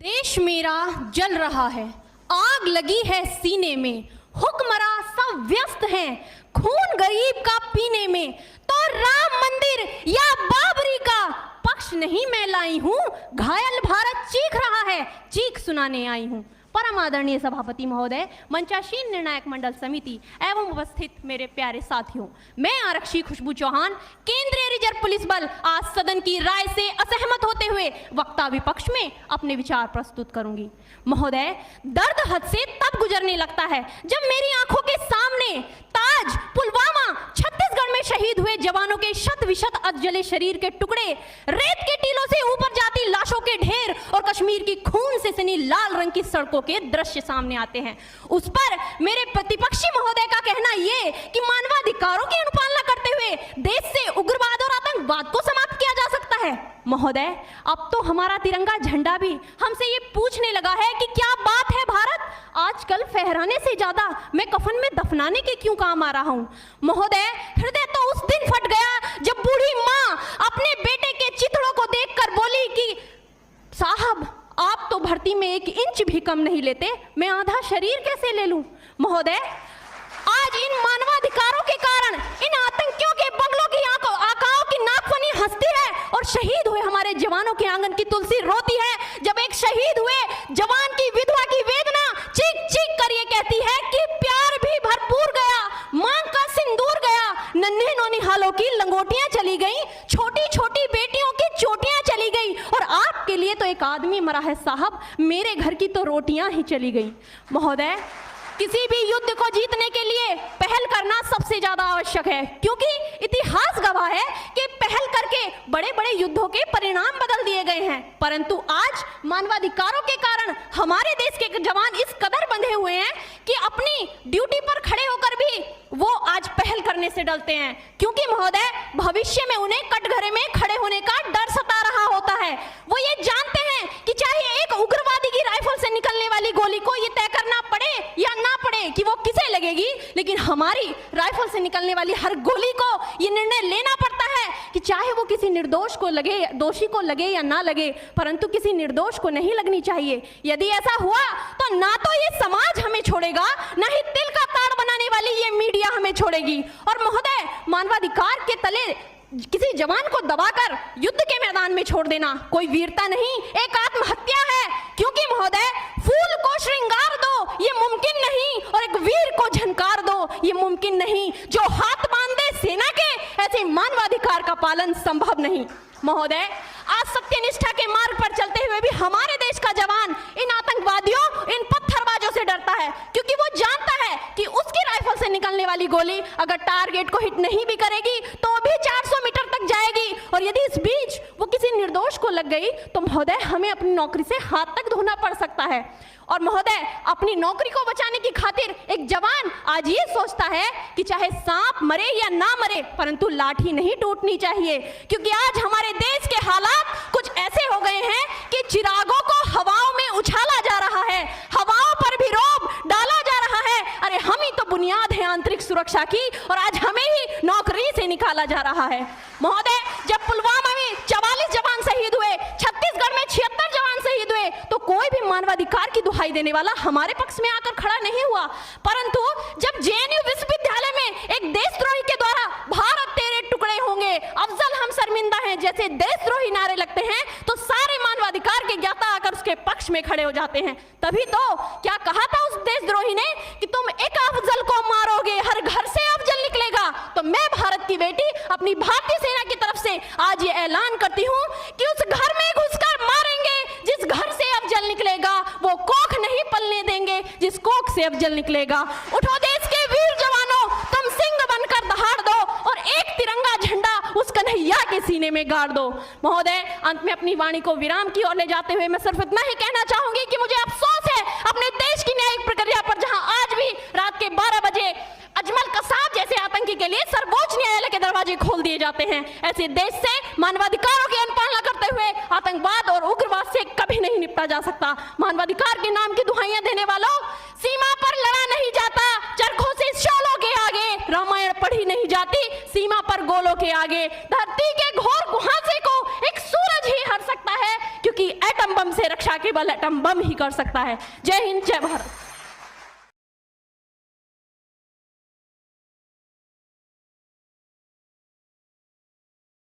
देश मेरा जल रहा है, आग लगी है सीने में, हुक्मरां सब व्यस्त हैं खून गरीब का पीने में। तो राम मंदिर या बाबरी का पक्ष नहीं मैं लाई हूं, घायल भारत चीख रहा है, चीख सुनाने आई हूं। परम आदरणीय सभापति महोदय, मंचासीन निर्णायक मंडल समिति एवं उपस्थित मेरे प्यारे साथियों, मैं आरक्षी खुशबू चौहान केंद्रीय रिजर्व पुलिस बल आज सदन की राय से असहमत होते हुए वक्ता विपक्ष में अपने विचार प्रस्तुत करूंगी। महोदय, दर्द हद से तब गुजरने लगता है जब मेरी आंखों के सामने ताज, पुलवामा, छत्तीसगढ़ में शहीद हुए जवानों के शत विशत अधजले शरीर के टुकड़े, रेत के टीलों से ऊपर जाती लाशों के ढेर और कश्मीर की खून से सनी लाल रंग की सड़कों के दृश्य सामने आते हैं। उस पर मेरे प्रतिपक्षी महोदय का कहना ये कि मानवाधिकारों की अनुपालना करते हुए देश से उग्रवाद और आतंकवाद को समाप्त किया जा सकता है। महोदय, अब तो हमारा तिरंगा झंडा भी हमसे ये पूछने लगा है कि क्या बात है भारत, आजकल फहराने से ज्यादा मैं कफन में दफनाने के क्यों काम आ रहा हूं। महोदय, हृदय तो उस दिन फट गया जब बूढ़ी माँ अपने बेटे के चिथड़ों को देखकर बोली कि साहब, आप तो भर्ती में 1 इंच भी कम नहीं लेते, मैं आधा शरीर कैसे ले लूं। महोदय, आज इन मानवाधिकारों के कारण इन आतंकियों के बंगलों की आकाओं की नाकफनी हंसती है और शहीद हुए हमारे जवानों के आंगन की तुलसी रोती है। जब एक शहीद हुए जवान की विधवा की वेदना चीख चीख कर ये कहती है कि प्यार भी भरपूर गया, मांग का सिंदूर गया, नन्हे नौनिहालों की लंगोटियां चली गई, छोटी छोटी बेटियों की चोटियां चली गई और आपके लिए तो एक आदमी मरा है साहब, मेरे घर की तो रोटियां ही चली गई। महोदय, किसी भी युद्ध को जीतने के लिए पहल करना सबसे ज्यादा आवश्यक है, क्योंकि इतिहास गवाह है कि पहल करके बड़े बड़े युद्धों के परिणाम बदल दिए गए हैं। परंतु आज मानवाधिकारों के कारण हमारे देश के जवान इस कदर बंधे हुए हैं कि अपनी ड्यूटी पर खड़े होकर भी वो आज पहल करने से डरते हैं, क्योंकि महोदय भविष्य में उन्हें कटघरे में खड़े होने का डर सता रहा होता है। वो ये जानते हैं कि चाहे एक उग्रवादी की राइफल से निकलने वाली गोली को ये तय करना पड़े या ना पड़े कि वो किसे लगेगी, लेकिन हमारी राइफल से निकलने वाली हर गोली को ये निर्णय लेना पड़ता है कि चाहे वो किसी निर्दोष को लगे, दोषी को लगे या ना लगे, परंतु किसी निर्दोष को नहीं लगनी चाहिए। यदि ऐसा हुआ तो ना तो ये समाज हमें छोड़ेगा, ना ही तिल का ताड़ बनाने वाली ये मीडिया हमें छोड़ेगी। और महोदय, मानवाधिकार के तले किसी जवान को दबाकर युद्ध के मैदान में छोड़ देना कोई वीरता नहीं, एक आत्महत्या है। क्योंकि महोदय, फूल को श्रृंगार दो ये मुमकिन नहीं और एक वीर को झनकार दो ये मुमकिन नहीं। जो हाथ बांध दे सेना के, ऐसे मानवाधिकार का पालन संभव नहीं। महोदय, आज सत्यनिष्ठा के मार्ग पर चलते हुए भी हमारे देश का जवान इन आतंकवादियों, इन पत्थरबाजों से डरता है, क्योंकि वो जानता है कि उसकी राइफल से निकलने वाली गोली अगर टारगेट को हिट नहीं भी करेगी तो भी 400 मीटर तक जाएगी, और यदि इस बीच वो किसी निर्दोष को लग गई तो महोदय हमें अपनी नौकरी से हाथ तक धोना पड़ सकता है। और महोदय, अपनी नौकरी को बचाने की खातिर एक जवान आज ये सोचता है कि चाहे सांप मरे या ना मरे, परंतु लाठी नहीं टूटनी चाहिए, क्योंकि आज हमारे देश के हालात कुछ ऐसे हो गए हैं कि चिरागों को हवाओं में उछाला जा रहा है, हवाओं पर भी रोब डाला जा रहा है। अरे हम ही तो बुनियाद है आंतरिक सुरक्षा की, और आज हमें ही नौकरी से निकाला जा रहा है। महोदय, जब पुलवामा में 44 जवान शहीद हुए, छत्तीसगढ़ में 76 जवान शहीद हुए, तो कोई भी मानवाधिकार की दुहाई देने वाला हमारे पक्ष में आकर खड़ा नहीं हुआ। परंतु जब जेएनयू विश्वविद्यालय में एक देशद्रोही के द्वारा भारत तेरे टुकड़े होंगे, अफजल हम शर्मिंदा हैं जैसे देशद्रोही नारे लगते हैं, तो सारे मानवाधिकार के ज्ञाता आकर उसके पक्ष में खड़े हो जाते हैं। तभी तो क्या कहा था उस देशद्रोही ने कि तुम एक अफजल को मारोगे, हर घर से अफजल निकलेगा। तो मैं भारत की बेटी अपनी भारतीय सेना की तरफ से आज ये ऐलान करती हूँ कि उस घर में घुसकर मारेंगे जिस घर से अफजल निकलेगा, वो कोख नहीं पलने देंगे जिस कोख से अफजल निकलेगा। उठो देश के वीर जवानों, तुम सिंह बनकर दहाड़ दो और एक तिरंगा झंडा उस कन्हैया के सीने में गाड़ दो। महोदय, अंत में अपनी वाणी को विराम की ओर ले जाते हुए मैं सिर्फ इतना ही कहना चाहूंगी कि मुझे अफसोस है अपने देश की न्यायिक प्रक्रिया पर, जहां आज भी रात के 12 बजे अजमल कसाब जैसे आतंकी के लिए सर्वोच्च न्यायालय के दरवाजे खोल दिए जाते हैं। ऐसे देश से मानवाधिकारों की अनुपालना करते हुए आतंकवाद और उग्रवाद से कभी नहीं निपटा जा सकता। मानवाधिकार के नाम की दुहाइयां देने वालों, सीमा पर लड़ा नहीं जाता, चरखों से शोलों के आगे रामायण पढ़ी नहीं जाती, सीमा पर गोलों के आगे। धरती के घोर कुहासे को एक सूरज ही हर सकता है, क्योंकि एटम बम से रक्षा केवल एटम बम ही कर सकता है। जय हिंद, जय भारत।